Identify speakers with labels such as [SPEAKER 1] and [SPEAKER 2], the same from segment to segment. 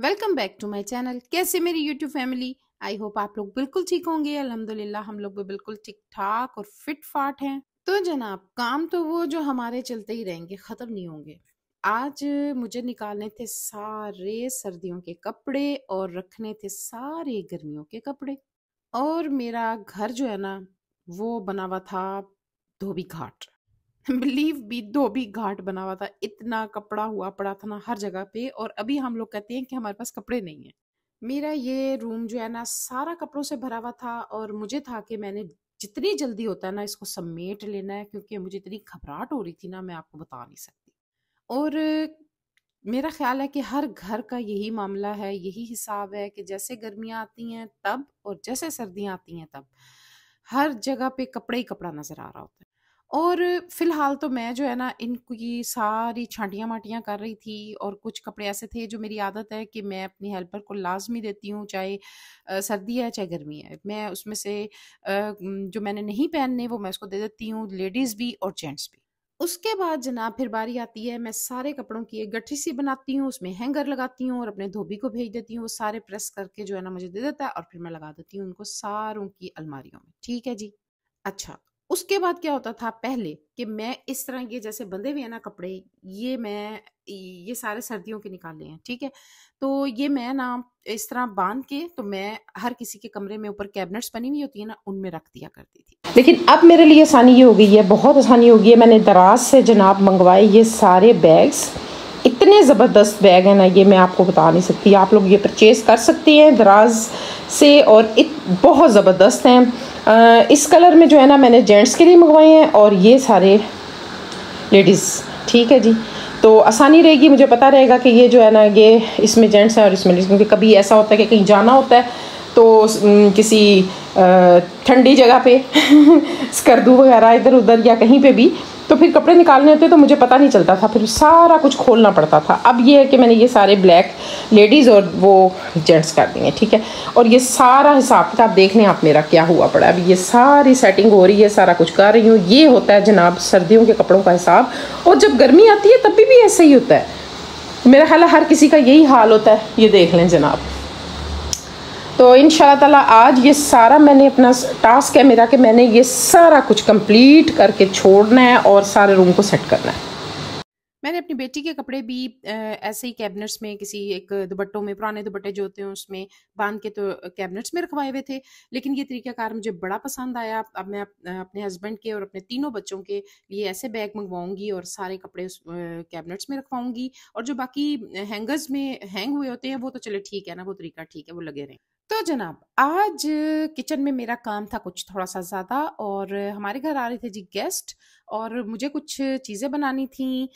[SPEAKER 1] Welcome back to my channel. कैसे मेरी YouTube family? I hope आप लोग बिल्कुल ठीक होंगे। अल्हम्दुलिल्लाह हम लोग भी बिल्कुल ठीक ठाक और फिट फाट हैं। तो जनाब, काम तो वो जो हमारे चलते ही रहेंगे, खत्म नहीं होंगे। आज मुझे निकालने थे सारे सर्दियों के कपड़े और रखने थे सारे गर्मियों के कपड़े। और मेरा घर जो है ना, वो बना हुआ था धोबी घाट। बिलीव बी, धोबी घाट बना हुआ था। इतना कपड़ा हुआ पड़ा था ना हर जगह पे। और अभी हम लोग कहते हैं कि हमारे पास कपड़े नहीं है। मेरा ये रूम जो है ना, सारा कपड़ों से भरा हुआ था। और मुझे था कि मैंने जितनी जल्दी होता है ना इसको समेट लेना है, क्योंकि मुझे इतनी घबराहट हो रही थी ना, मैं आपको बता नहीं सकती। और मेरा ख्याल है कि हर घर का यही मामला है, यही हिसाब है कि जैसे गर्मियां आती हैं तब और जैसे सर्दियां आती हैं तब हर जगह पे कपड़ा ही कपड़ा नजर आ रहा होता है। और फिलहाल तो मैं जो है ना इनकी सारी छांटियाँ माटियाँ कर रही थी। और कुछ कपड़े ऐसे थे जो मेरी आदत है कि मैं अपनी हेल्पर को लाजमी देती हूँ, चाहे सर्दी है चाहे गर्मी है। मैं उसमें से जो मैंने नहीं पहनने वो मैं उसको दे देती हूँ, लेडीज भी और जेंट्स भी। उसके बाद जनाब फिर बारी आती है, मैं सारे कपड़ों की एक गठरी सी बनाती हूँ, उसमें हैंगर लगाती हूँ और अपने धोबी को भेज देती हूँ। वो सारे प्रेस करके जो है ना मुझे दे देता है और फिर मैं लगा देती हूँ उनको सारों की अलमारियों में। ठीक है जी। अच्छा, उसके बाद क्या होता था पहले कि मैं इस तरह के जैसे बंधे हुए हैं ना कपड़े, ये सारे सर्दियों के निकाले हैं, ठीक है। तो ये मैं ना इस तरह बांध के, तो मैं हर किसी के कमरे में ऊपर कैबिनेट्स बनी हुई होती है ना, उनमें रख दिया करती थी।
[SPEAKER 2] लेकिन अब मेरे लिए आसानी ये हो गई है, बहुत आसानी हो गई है। मैंने दराज से जनाब मंगवाए ये सारे बैग्स। इतने ज़बरदस्त बैग हैं ना, ये मैं आपको बता नहीं सकती। आप लोग ये परचेज़ कर सकती हैं दराज से, और बहुत ज़बरदस्त हैं। इस कलर में जो है ना मैंने जेंट्स के लिए मंगवाए हैं और ये सारे लेडीज़। ठीक है जी, तो आसानी रहेगी, मुझे पता रहेगा कि ये जो है ना ये इसमें जेंट्स हैं और इसमें लेडीज़। क्योंकि कभी ऐसा होता है कि कहीं जाना होता है तो किसी ठंडी जगह पे स्कर्दू वगैरह इधर उधर या कहीं पे भी, तो फिर कपड़े निकालने होते तो मुझे पता नहीं चलता था, फिर सारा कुछ खोलना पड़ता था। अब ये है कि मैंने ये सारे ब्लैक लेडीज़ और वो जेंट्स कर दिए, ठीक है। और ये सारा हिसाब किताब देख लें आप मेरा क्या हुआ पड़ा है। अभी ये सारी सेटिंग हो रही है, सारा कुछ कर रही हूँ। ये होता है जनाब सर्दियों के कपड़ों का हिसाब। और जब गर्मी आती है तब भी ऐसा ही होता है। मेरा ख्याल है हर किसी का यही हाल होता है। ये देख लें जनाब। तो इंशाल्लाह ताला आज ये सारा मैंने अपना टास्क है मेरा कि मैंने ये सारा कुछ कंप्लीट करके छोड़ना है और सारे रूम को सेट करना है।
[SPEAKER 1] मैंने अपनी बेटी के कपड़े भी ऐसे ही कैबिनेट्स में, किसी एक दुपट्टों में, पुराने दुपट्टे जो होते हैं उसमें बांध के तो कैबिनेट्स में रखवाए हुए थे। लेकिन ये तरीकाकार मुझे बड़ा पसंद आया। अब मैं अपने हस्बैंड के और अपने तीनों बच्चों के लिए ऐसे बैग मंगवाऊंगी और सारे कपड़े उस कैबिनेट्स में रखवाऊंगी। और जो बाकी हैंगर्स में हैंग हुए होते हैं वो तो चले ठीक है ना, वो तरीका ठीक है, वो लगे रहें। तो जनाब, आज किचन में मेरा काम था कुछ थोड़ा सा ज़्यादा। और हमारे घर आ रहे थे जी गेस्ट, और मुझे कुछ चीज़ें बनानी थी।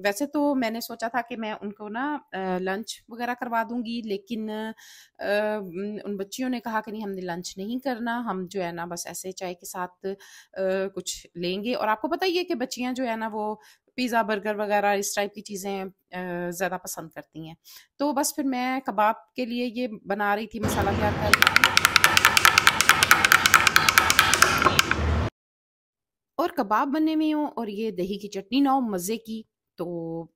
[SPEAKER 1] वैसे तो मैंने सोचा था कि मैं उनको ना लंच वगैरह करवा दूंगी, लेकिन उन बच्चियों ने कहा कि नहीं, हमने लंच नहीं करना, हम जो है ना बस ऐसे चाय के साथ कुछ लेंगे। और आपको पता ही है कि बच्चियां जो है ना वो पिज़्ज़ा बर्गर वगैरह इस टाइप की चीज़ें ज़्यादा पसंद करती हैं। तो बस फिर मैं कबाब के लिए ये बना रही थी, मसाला तैयार कर रही थी। और कबाब बनने में हो और ये दही की चटनी ना हो मज़े की, तो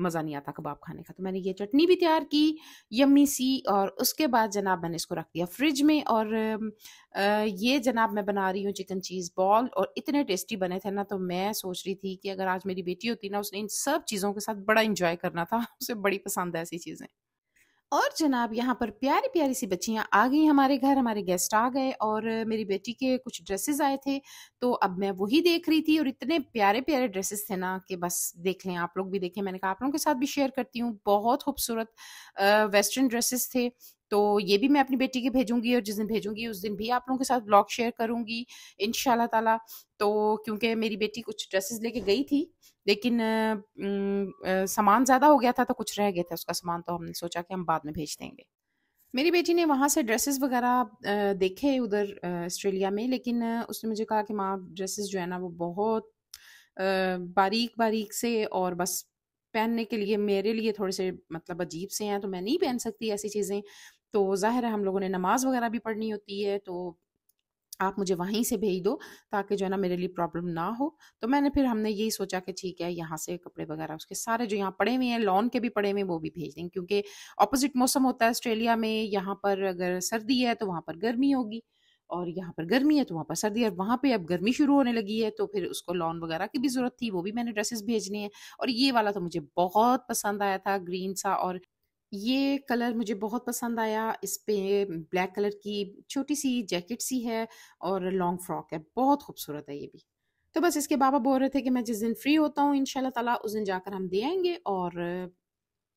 [SPEAKER 1] मज़ा नहीं आता कबाब खाने का। तो मैंने ये चटनी भी तैयार की, यम्मी सी। और उसके बाद जनाब मैंने इसको रख दिया फ्रिज में। और ये जनाब मैं बना रही हूँ चिकन चीज़ बॉल, और इतने टेस्टी बने थे ना, तो मैं सोच रही थी कि अगर आज मेरी बेटी होती ना, उसने इन सब चीज़ों के साथ बड़ा इंजॉय करना था। उसे बड़ी पसंद है ऐसी चीज़ें। और जनाब यहाँ पर प्यारी प्यारी सी बच्चियाँ आ गई हमारे घर, हमारे गेस्ट आ गए और मेरी बेटी के कुछ ड्रेसेस आए थे। तो अब मैं वही देख रही थी, और इतने प्यारे प्यारे ड्रेसेस थे ना कि बस देख लें, आप लोग भी देखें। मैंने कहा आप लोगों के साथ भी शेयर करती हूँ। बहुत खूबसूरत वेस्टर्न ड्रेसेस थे। तो ये भी मैं अपनी बेटी के भेजूंगी, और जिस दिन भेजूंगी उस दिन भी आप लोगों के साथ ब्लॉग शेयर करूंगी इंशाल्लाह ताला। तो क्योंकि मेरी बेटी कुछ ड्रेसेस लेके गई थी, लेकिन सामान ज़्यादा हो गया था तो कुछ रह गया था उसका सामान, तो हमने सोचा कि हम बाद में भेज देंगे। मेरी बेटी ने वहाँ से ड्रेसेस वगैरह देखे उधर ऑस्ट्रेलिया में, लेकिन उसने मुझे कहा कि माँ ड्रेसेस जो है ना वो बहुत बारीक बारीक से, और बस पहनने के लिए मेरे लिए थोड़े से मतलब अजीब से हैं, तो मैं नहीं पहन सकती ऐसी चीज़ें। तो ज़ाहिर है हम लोगों ने नमाज वगैरह भी पढ़नी होती है, तो आप मुझे वहीं से भेज दो ताकि जो है ना मेरे लिए प्रॉब्लम ना हो। तो फिर हमने यही सोचा कि ठीक है, यहाँ से कपड़े वगैरह उसके सारे जो यहाँ पड़े हुए हैं, लॉन के भी पड़े हुए हैं, वो भी भेज देंगे, क्योंकि ऑपोजिट मौसम होता है ऑस्ट्रेलिया में। यहाँ पर अगर सर्दी है तो वहाँ पर गर्मी होगी, और यहाँ पर गर्मी है तो वहाँ पर सर्दी है। वहाँ पे अब गर्मी शुरू होने लगी है, तो फिर उसको लॉन वगैरह की भी ज़रूरत थी, वो भी मैंने ड्रेसेस भेजनी है। और ये वाला तो मुझे बहुत पसंद आया था, ग्रीन सा, और ये कलर मुझे बहुत पसंद आया। इस पे ब्लैक कलर की छोटी सी जैकेट सी है और लॉन्ग फ्रॉक है, बहुत खूबसूरत है ये भी। तो बस इसके बाबा बोल रहे थे कि मैं जिस दिन फ्री होता हूँ इंशाल्लाह ताला उस दिन जाकर हम दे आएंगे, और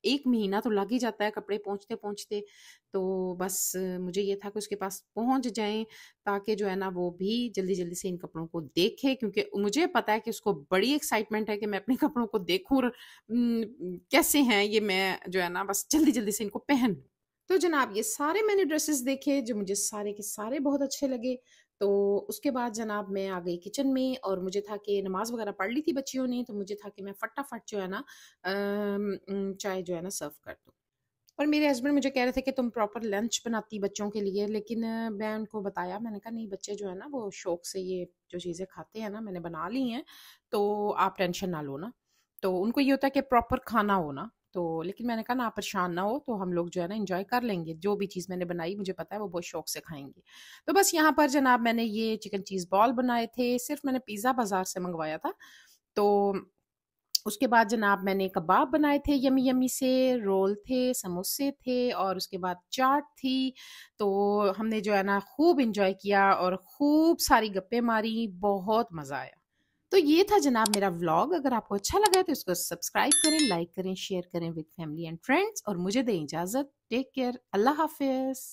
[SPEAKER 1] 1 महीना तो लग ही जाता है कपड़े पहुँचते-पहुँचते। तो बस मुझे ये था कि उसके पास पहुँच जाएँ, ताकि जो है ना वो भी जल्दी-जल्दी से इन कपड़ों को देखे, क्योंकि मुझे पता है कि उसको बड़ी एक्साइटमेंट है कि मैं अपने कपड़ों को देखूँ, और कैसे हैं ये, मैं जो है ना बस जल्दी-जल्दी से इनको पहन लूँ। तो जनाब ये सारे मैंने ड्रेसेस देखे जो मुझे सारे के सारे बहुत अच्छे लगे। तो उसके बाद जनाब मैं आ गई किचन में, और मुझे था कि नमाज़ वगैरह पढ़ ली थी बच्चियों ने, तो मुझे था कि मैं फटाफट जो है ना चाय जो है ना सर्व कर दूँ। और मेरे हस्बैंड मुझे कह रहे थे कि तुम प्रॉपर लंच बनाती बच्चों के लिए, लेकिन मैं उनको बताया, मैंने कहा नहीं, बच्चे जो है ना वो शौक से ये जो चीज़ें खाते हैं ना, मैंने बना ली हैं, तो आप टेंशन ना लो ना। तो उनको ये होता है कि प्रॉपर खाना हो ना, तो लेकिन मैंने कहा ना, आप परेशान ना हो, तो हम लोग जो है ना इंजॉय कर लेंगे, जो भी चीज़ मैंने बनाई मुझे पता है वो बहुत शौक से खाएंगे। तो बस यहाँ पर जनाब मैंने ये चिकन चीज़ बॉल बनाए थे, सिर्फ मैंने पिज़्ज़ा बाज़ार से मंगवाया था। तो उसके बाद जनाब मैंने कबाब बनाए थे यमी यमी से, रोल थे, समोसे थे, और उसके बाद चाट थी। तो हमने जो है ना खूब इंजॉय किया और खूब सारी गप्पे मारी, बहुत मज़ा आया। तो ये था जनाब मेरा व्लॉग। अगर आपको अच्छा लगा है तो इसको सब्सक्राइब करें, लाइक करें, शेयर करें विद फैमिली एंड फ्रेंड्स, और मुझे दें इजाज़त। टेक केयर, अल्लाह हाफिज़।